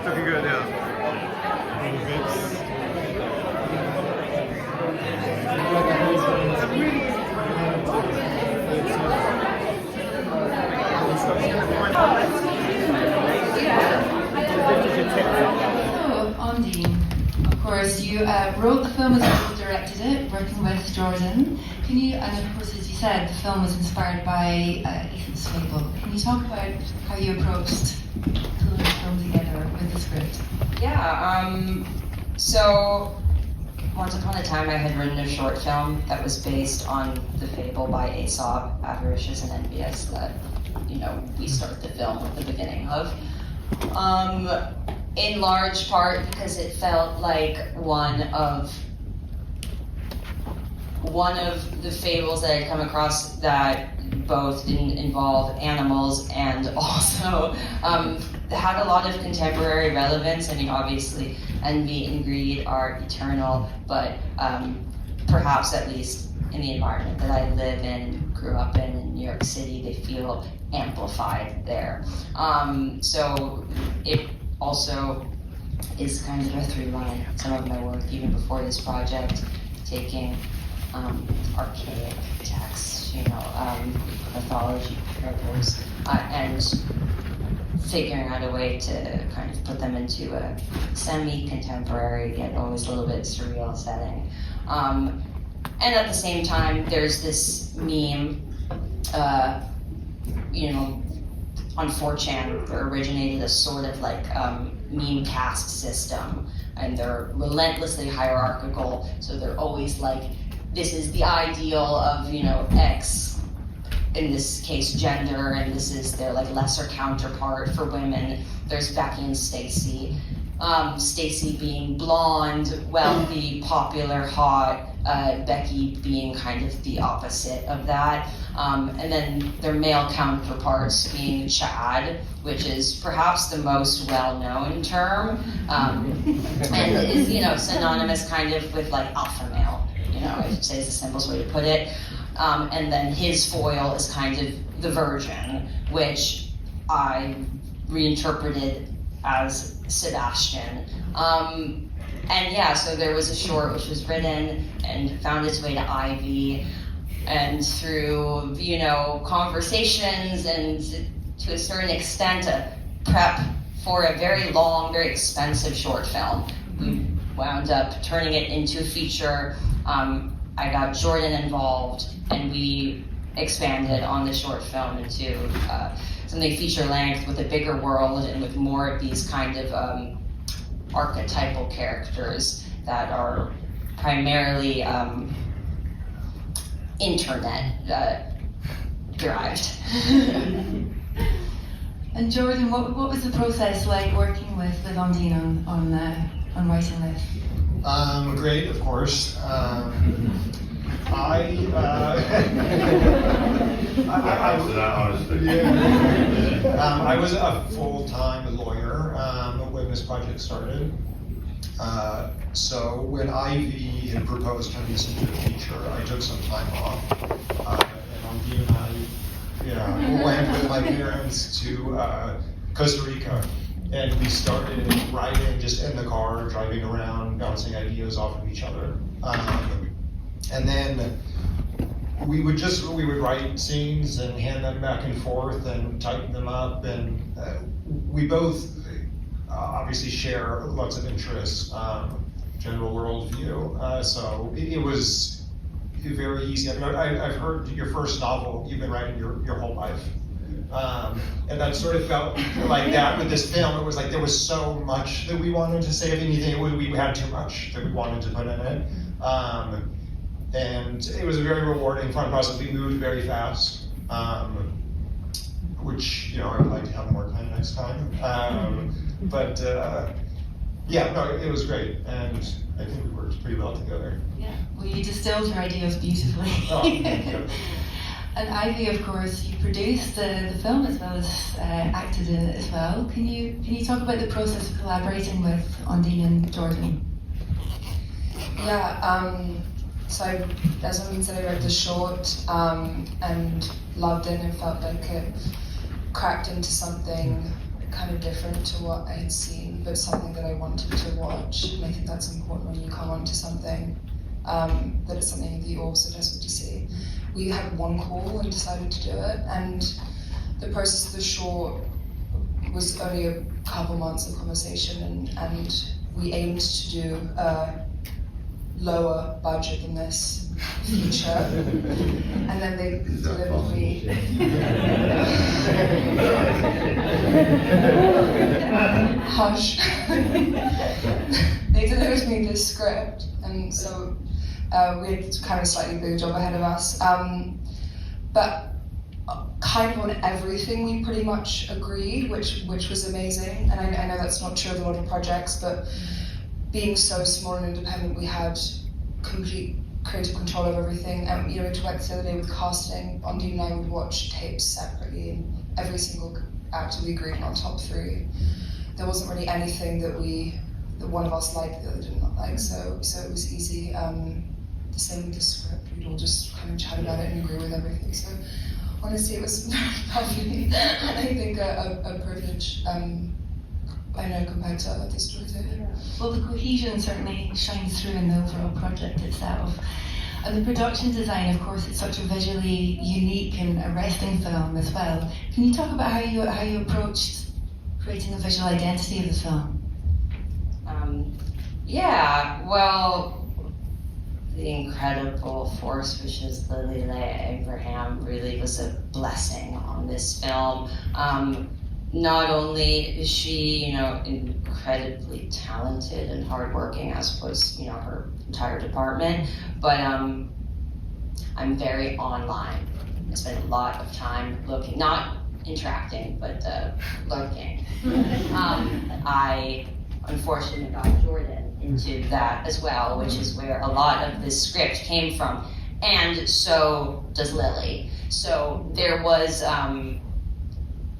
Looking good, yeah. So, Ondine, of course, you wrote the film as well as directed it, working with Jordan. Can you, and of course, as you said, the film was inspired by Ethan's fable. Can you talk about how you approached pulling the film together with the script? Yeah, so once upon a time I had written a short film that was based on the fable by Aesop, Avaricious and Envious, that, you know, we start the film at the beginning of. In large part because it felt like one of the fables that I'd come across that both didn't involve animals and also had a lot of contemporary relevance. I mean, obviously, envy and greed are eternal, but perhaps at least in the environment that I live in, grew up in New York City, they feel amplified there. So it also is kind of a through line. Some of my work, even before this project, taking archaic texts, you know, mythology parables, and figuring out a way to kind of put them into a semi-contemporary, yet always a little bit surreal setting. And at the same time, there's this meme, you know, on 4chan, there originated a sort of like meme caste system, and they're relentlessly hierarchical, so they're always like, this is the ideal of, you know, X, in this case gender, and this is their like lesser counterpart for women. There's Becky and Stacy. Stacy being blonde, wealthy, popular, hot, Becky being kind of the opposite of that. And then their male counterparts being Chad, which is perhaps the most well-known term, and is, you know, synonymous kind of with like alpha male, you know, I should say is the simplest way to put it. And then his foil is kind of the virgin, which I reinterpreted as Sebastian. And yeah, so there was a short which was written and found its way to Ivy, and through, you know, conversations and to a certain extent a prep for a very long, very expensive short film, we wound up turning it into a feature. I got Jordan involved, and we expanded on the short film into something feature length with a bigger world and with more of these kind of archetypal characters that are primarily internet derived. And Jordan, what was the process like working with Ondine on writing this? Great, of course. I was a full-time lawyer when this project started. So when Ivy had proposed turning this into a feature, I took some time off. And Ondine and I went with my parents to Costa Rica. And we started writing just in the car, driving around, bouncing ideas off of each other. And then we would write scenes and hand them back and forth and tighten them up. And we both obviously share lots of interests, general worldview. So it was very easy. I mean, I've heard your first novel you've been writing your whole life. And that sort of felt like that with this film. It was like there was so much that we wanted to say. If anything, we had too much that we wanted to put in it. And it was a very rewarding, fun process. We moved very fast, which, you know, I would like to have more time next time. But yeah, no, it was great. And I think we worked pretty well together. Yeah, well, you distilled your ideas beautifully. Oh, thank you. And Ivy, of course, you produced the film as well as acted in it as well. Can you talk about the process of collaborating with Ondine and Jordan? Yeah, so as I said, I read the short and loved it and felt like it cracked into something kind of different to what I had seen, but something that I wanted to watch. And I think that's important when you come onto something, that it's something that you also desperate to see. We had one call and decided to do it, and the process of the short was only a couple months of conversation, and we aimed to do a lower budget than this feature, and then they delivered me. Hush. They delivered me this script, and so we had kind of a slightly bigger job ahead of us. But kind of on everything we pretty much agreed, which was amazing. And I know that's not true of a lot of projects, but being so small and independent, we had complete creative control over everything. And we talked the other day with casting. Ondine and I would watch tapes separately, and every single actor we agreed on top 3. There wasn't really anything that one of us liked the other did not like, so it was easy. The same with the script, we'd all just kind of chat about it and agree with everything. So honestly, it was very lovely, and I think a privilege. I know compared to other stories. Well, the cohesion certainly shines through in the overall project itself. And the production design, of course, it's such a visually unique and arresting film as well. Can you talk about how you approached creating the visual identity of the film? Yeah, well, the incredible force, which is Lily Abraham, really was a blessing on this film. Not only is she, incredibly talented and hardworking, as was, her entire department, but I'm very online. I spend a lot of time looking, not interacting, but lurking. I unfortunately got Jordan into that as well, which is where a lot of this script came from, and so does Lily. So there was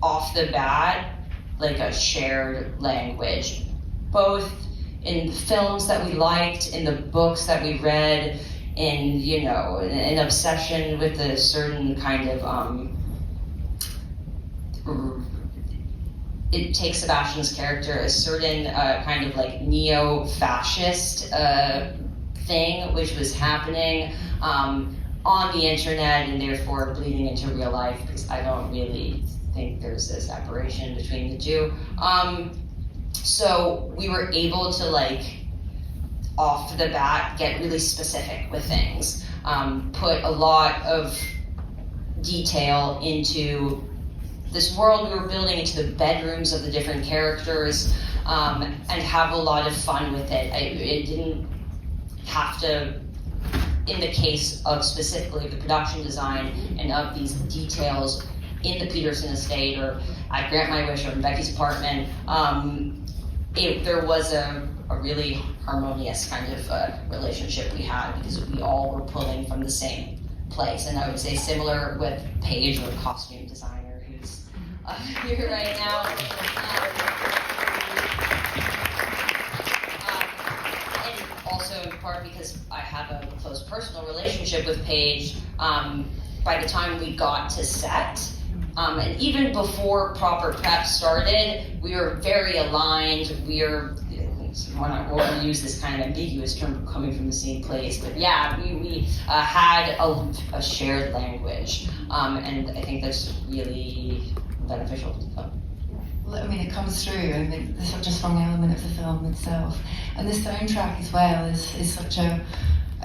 off the bat like a shared language, both in the films that we liked, in the books that we read, in an obsession with a certain kind of it takes Sebastian's character a certain kind of like neo-fascist thing which was happening on the internet and therefore bleeding into real life, because I don't really think there's a separation between the two. So we were able to off the bat get really specific with things, put a lot of detail into this world we were building, into the bedrooms of the different characters, and have a lot of fun with it. It didn't have to, in the case of specifically the production design and of these details in the Peterson estate or at Grant My Wish or in Becky's apartment, there was a really harmonious kind of relationship we had, because we all were pulling from the same place. And I would say similar with Paige, our costume designer, who's here right now. And also in part because I have a close personal relationship with Paige, by the time we got to set, and even before proper prep started, we were very aligned. I want to use this kind of ambiguous term, coming from the same place, but yeah, we had a shared language, and I think that's really beneficial to the film. Well, I mean, it comes through. I think there's such a strong element of the film itself, and the soundtrack as well is such a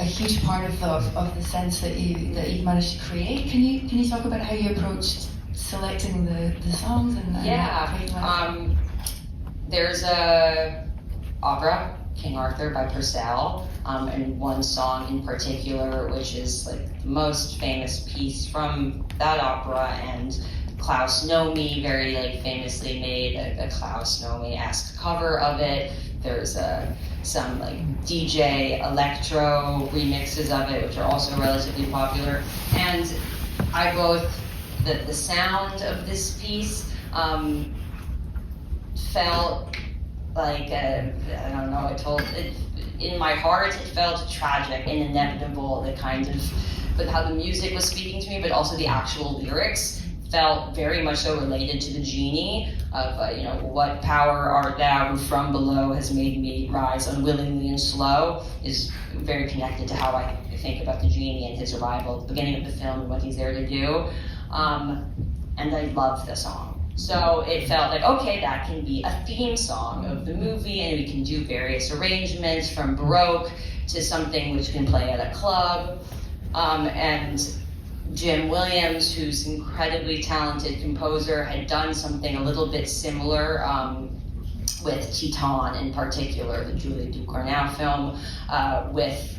huge part of the sense that you managed to create. Can you talk about how you approached selecting the songs and yeah, there's a opera, King Arthur by Purcell, and one song in particular, which is the most famous piece from that opera, and Klaus Nomi very famously made a Klaus Nomi-esque cover of it. There's some DJ electro remixes of it, which are also relatively popular. And I both the sound of this piece felt I don't know, in my heart it felt tragic and inevitable, the kind of, but how the music was speaking to me, but also the actual lyrics felt very much so related to the genie of, you know, what power art thou who from below has made me rise unwillingly and slow, is very connected to how I think about the genie and his arrival at the beginning of the film and what he's there to do. And I loved the song. So it felt like, okay, that can be a theme song of the movie, and we can do various arrangements from Baroque to something which can play at a club. And Jim Williams, who's an incredibly talented composer, had done something a little bit similar with Titan in particular, the Julie Ducournau film, with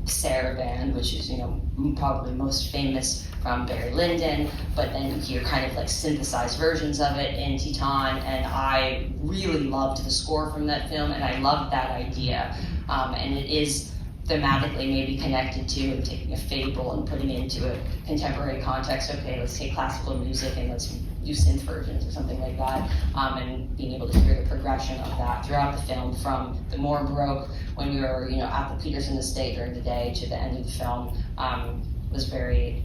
Saraband, which is, you know, probably most famous from Barry Lyndon, but then you hear kind of like synthesized versions of it in Titan, and I really loved the score from that film, and I loved that idea. And it is thematically maybe connected to and taking a fable and putting it into a contemporary context. Okay, let's take classical music and let's do synth versions or something like that, and being able to hear the progression of that throughout the film, from the more Baroque when we were, you know, at the Peterson estate during the day to the end of the film, was very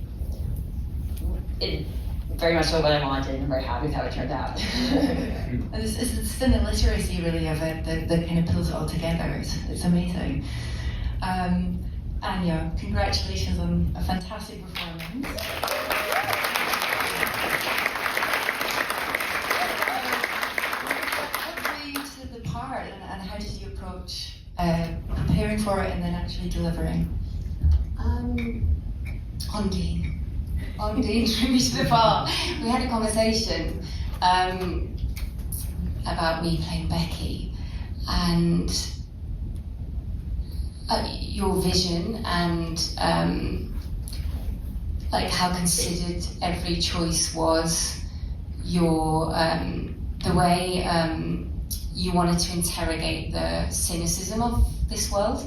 much so what I wanted, and I'm very happy with how it turned out. And it's the illiteracy really of it that kind of pulls it all together. It's amazing. Anya, congratulations on a fantastic performance. What drew you to the part, and how did you approach preparing for it and then actually delivering? Ondine drew me to the part. We had a conversation about me playing Becky, and your vision, and like how considered every choice was, your the way you wanted to interrogate the cynicism of this world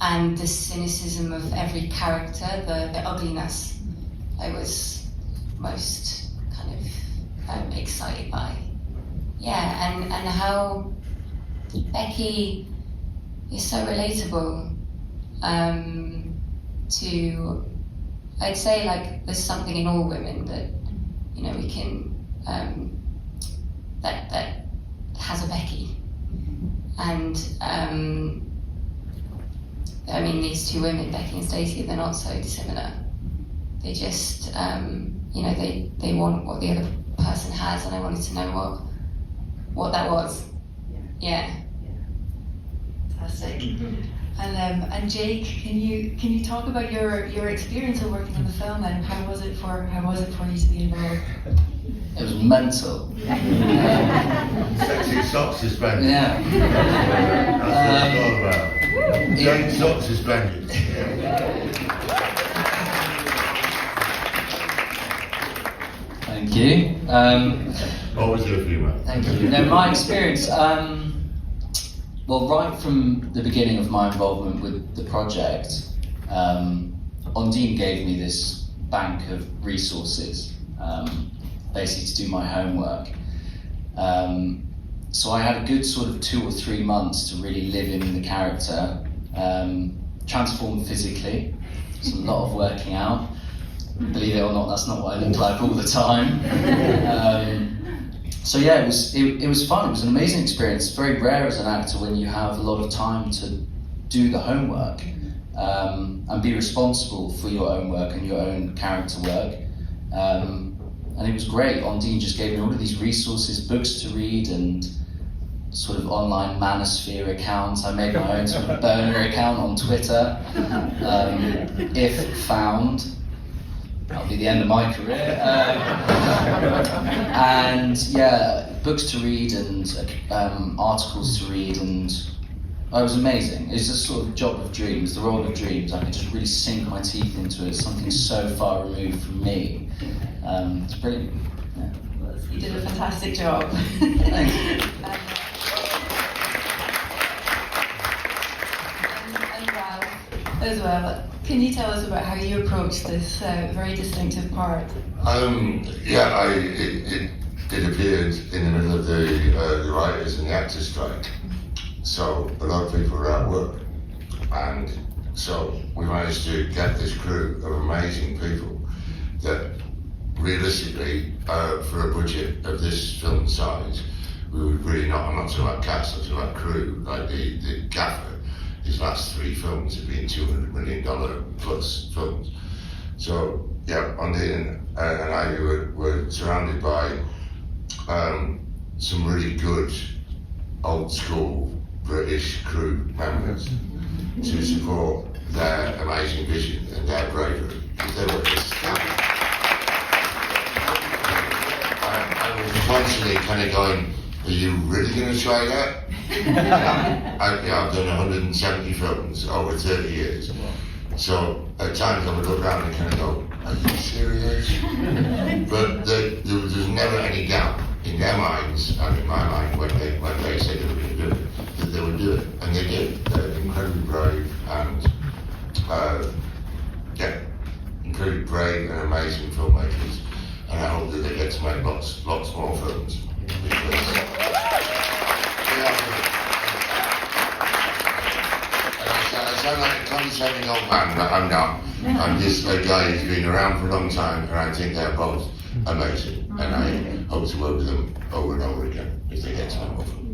and the cynicism of every character, the ugliness. I was most kind of excited by. Yeah, and how Becky is so relatable to, I'd say, like, there's something in all women that, you know, we can, that has a Becky. And I mean, these two women, Becky and Stacey, they're not so dissimilar. They just, you know, they want what the other person has, and I wanted to know what that was. Yeah. Fantastic. And Jake, can you talk about your experience of working on the film, and how was it for you to be involved? It was mental. Sexy socks suspended. Yeah. That's what it's all about. Jane socks suspended. Thank you. Always good for you, man. Thank you. No, my experience, well, right from the beginning of my involvement with the project, Ondine gave me this bank of resources, basically to do my homework. So I had a good sort of 2 or 3 months to really live in the character, transform physically. It's a lot of working out. Believe it or not, that's not what I look like all the time. So yeah, it was fun. It was an amazing experience. It's very rare as an actor when you have a lot of time to do the homework and be responsible for your own work and your own character work. And it was great. Ondine just gave me all of these resources, books to read, and sort of online manosphere accounts. I made my own sort of burner account on Twitter. If found, that'll be the end of my career. And yeah, books to read and articles to read, and it was amazing. It's a sort of job of dreams, the role of dreams. I could just really sink my teeth into it. Something so far removed from me. It's brilliant. Yeah. You did a fantastic job. Thanks. And Ralph as well. Can you tell us about how you approached this very distinctive part? Yeah, it appeared in the middle of the writers and the actors strike. So a lot of people were at work. And so we managed to get this crew of amazing people that realistically, for a budget of this film size, we would really not, I'm not talking about cast, I'm talking about crew, like the gaffer, his last 3 films have been $200 million plus films. So, yeah, Ondine and I were surrounded by some really good old school British crew members to support their amazing vision and their bravery. They were astounding. I was constantly kind of going, are you really going to try that? I've done 170 films over 30 years. So at times I would look around and kind of go, are you serious? But there was never any doubt in their minds and in my mind when they said they were going to do it, that they would do it. And they did. They're incredibly brave and incredibly brave and amazing filmmakers. And I hope that they get to make lots more films. Because, I sound like a condescending old man, but I'm not. I'm just a guy who's been around for a long time, and I think they're both amazing. And I hope to work with them over and over again if they get to make more films.